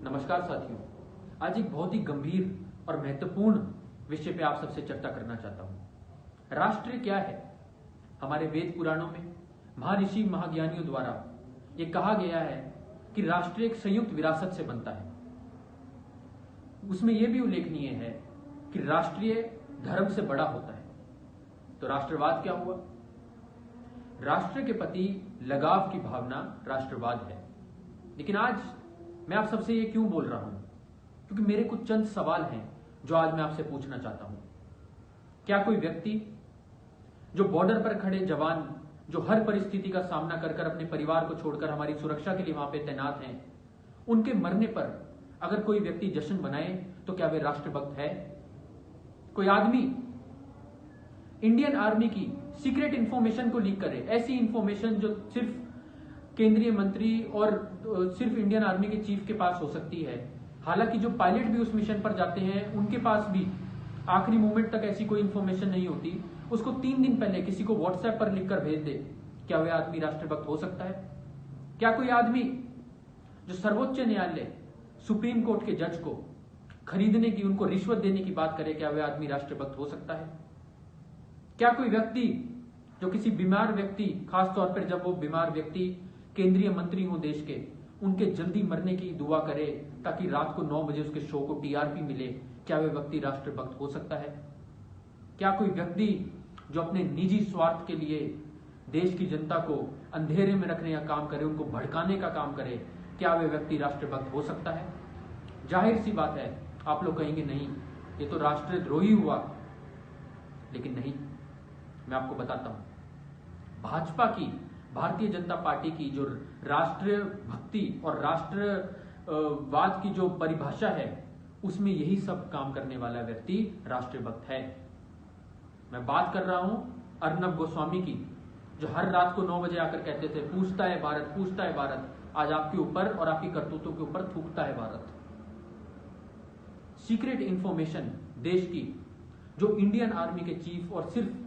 नमस्कार साथियों, आज एक बहुत ही गंभीर और महत्वपूर्ण विषय पे आप सबसे चर्चा करना चाहता हूं। राष्ट्र क्या है? हमारे वेद पुराणों में महर्षि महाज्ञानियों द्वारा ये कहा गया है कि राष्ट्र एक संयुक्त विरासत से बनता है। उसमें यह भी उल्लेखनीय है कि राष्ट्रीय धर्म से बड़ा होता है। तो राष्ट्रवाद क्या हुआ? राष्ट्र के प्रति लगाव की भावना राष्ट्रवाद है। लेकिन आज मैं आप सबसे ये क्यों बोल रहा हूं? क्योंकि मेरे कुछ चंद सवाल हैं जो आज मैं आपसे पूछना चाहता हूं। क्या कोई व्यक्ति जो बॉर्डर पर खड़े जवान जो हर परिस्थिति का सामना कर कर अपने परिवार को छोड़कर हमारी सुरक्षा के लिए वहां पे तैनात हैं, उनके मरने पर अगर कोई व्यक्ति जश्न मनाए तो क्या वे राष्ट्रभक्त है? कोई आदमी इंडियन आर्मी की सीक्रेट इंफॉर्मेशन को लीक करे, ऐसी इंफॉर्मेशन जो सिर्फ केंद्रीय मंत्री और सिर्फ इंडियन आर्मी के चीफ के पास हो सकती है, हालांकि जो पायलट भी उस मिशन पर जाते हैं उनके पास भी आखिरी मोमेंट तक ऐसी कोई इंफॉर्मेशन नहीं होती, उसको 3 दिन पहले किसी को व्हाट्सएप पर लिखकर भेज दे, क्या वह आदमी राष्ट्रभक्त हो सकता है? क्या कोई आदमी जो सर्वोच्च न्यायालय सुप्रीम कोर्ट के जज को खरीदने की, उनको रिश्वत देने की बात करे, क्या वह आदमी राष्ट्रभक्त हो सकता है? क्या कोई व्यक्ति जो किसी बीमार व्यक्ति, खासतौर पर जब वो बीमार व्यक्ति केंद्रीय मंत्री हो देश के, उनके जल्दी मरने की दुआ करे ताकि रात को 9 बजे उसके शो को टीआरपी मिले, क्या वह व्यक्ति राष्ट्रभक्त हो सकता है? क्या कोई व्यक्ति जो अपने निजी स्वार्थ के लिए देश की जनता को अंधेरे में रखने का काम करे, उनको भड़काने का काम करे, क्या वह व्यक्ति राष्ट्रभक्त हो सकता है? जाहिर सी बात है, आप लोग कहेंगे नहीं, ये तो राष्ट्रद्रोही हुआ। लेकिन नहीं, मैं आपको बताता हूं, भाजपा की, भारतीय जनता पार्टी की जो राष्ट्र भक्ति और राष्ट्रवाद की जो परिभाषा है, उसमें यही सब काम करने वाला व्यक्ति राष्ट्रभक्त है। मैं बात कर रहा हूं अर्नब गोस्वामी की, जो हर रात को 9 बजे आकर कहते थे, पूछता है भारत, पूछता है भारत। आज आपके ऊपर और आपकी करतूतों के ऊपर थूकता है भारत। सीक्रेट इंफॉर्मेशन देश की जो इंडियन आर्मी के चीफ और सिर्फ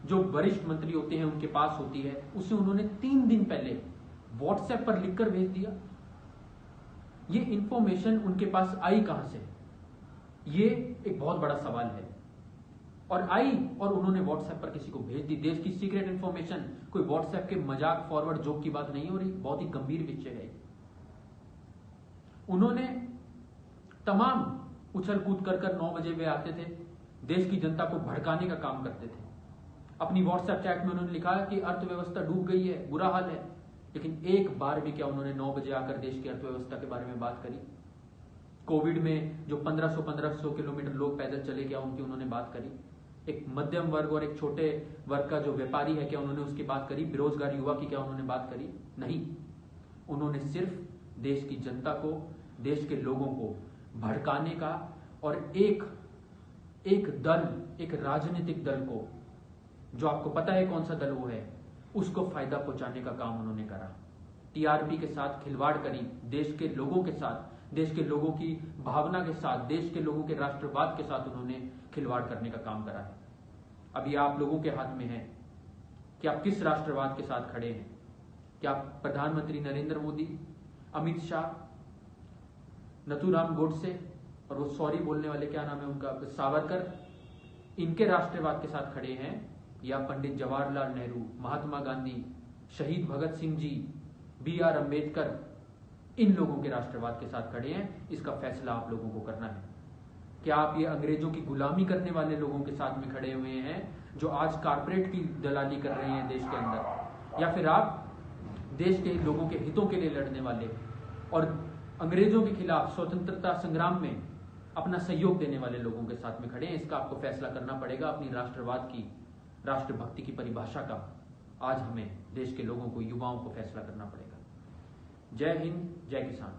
जो वरिष्ठ मंत्री होते हैं उनके पास होती है, उसे उन्होंने 3 दिन पहले व्हाट्सएप पर लिखकर भेज दिया। ये इंफॉर्मेशन उनके पास आई कहां से? ये एक बहुत बड़ा सवाल है। और आई और उन्होंने व्हाट्सएप पर किसी को भेज दी। देश की सीक्रेट इंफॉर्मेशन कोई व्हाट्सएप के मजाक फॉरवर्ड जोक की बात नहीं हो रही, बहुत ही गंभीर विषय है। उन्होंने तमाम उछल कूद कर 9 बजे वे आते थे, देश की जनता को भड़काने का काम करते थे। अपनी व्हाट्सएप चैट में उन्होंने लिखा कि अर्थव्यवस्था डूब गई है, बुरा हाल है। लेकिन एक बार भी क्या उन्होंने 9 बजे आकर देश की अर्थव्यवस्था के बारे में बात करी? कोविड में जो 1500 किलोमीटर लोग पैदल चले, क्या उनकी उन्होंने बात करी? एक मध्यम वर्ग और एक छोटे वर्ग का जो व्यापारी है, क्या उन्होंने उसकी बात करी? बेरोजगार युवा की क्या उन्होंने बात करी? नहीं। उन्होंने सिर्फ देश की जनता को, देश के लोगों को भड़काने का और एक दल, एक राजनीतिक दल को, जो आपको पता है कौन सा दल वो है, उसको फायदा पहुंचाने का काम उन्होंने करा। टीआरपी के साथ खिलवाड़ करी, देश के लोगों के साथ, देश के लोगों की भावना के साथ, देश के लोगों के राष्ट्रवाद के साथ उन्होंने खिलवाड़ करने का काम करा है। अभी आप लोगों के हाथ में है कि आप किस राष्ट्रवाद के साथ खड़े हैं। क्या प्रधानमंत्री नरेंद्र मोदी, अमित शाह, नथुराम गोडसे और वो सॉरी बोलने वाले, क्या नाम है उनका, सावरकर, इनके राष्ट्रवाद के साथ खड़े हैं, या पंडित जवाहरलाल नेहरू, महात्मा गांधी, शहीद भगत सिंह जी, BR अम्बेडकर, इन लोगों के राष्ट्रवाद के साथ खड़े हैं? इसका फैसला आप लोगों को करना है। क्या आप ये अंग्रेजों की गुलामी करने वाले लोगों के साथ में खड़े हुए हैं जो आज कारपोरेट की दलाली कर रहे हैं देश के अंदर, या फिर आप देश के लोगों के हितों के लिए लड़ने वाले और अंग्रेजों के खिलाफ स्वतंत्रता संग्राम में अपना सहयोग देने वाले लोगों के साथ में खड़े हैं? इसका आपको फैसला करना पड़ेगा। अपनी राष्ट्रवाद की, राष्ट्रभक्ति की परिभाषा का आज हमें, देश के लोगों को, युवाओं को फैसला करना पड़ेगा। जय हिंद, जय किसान।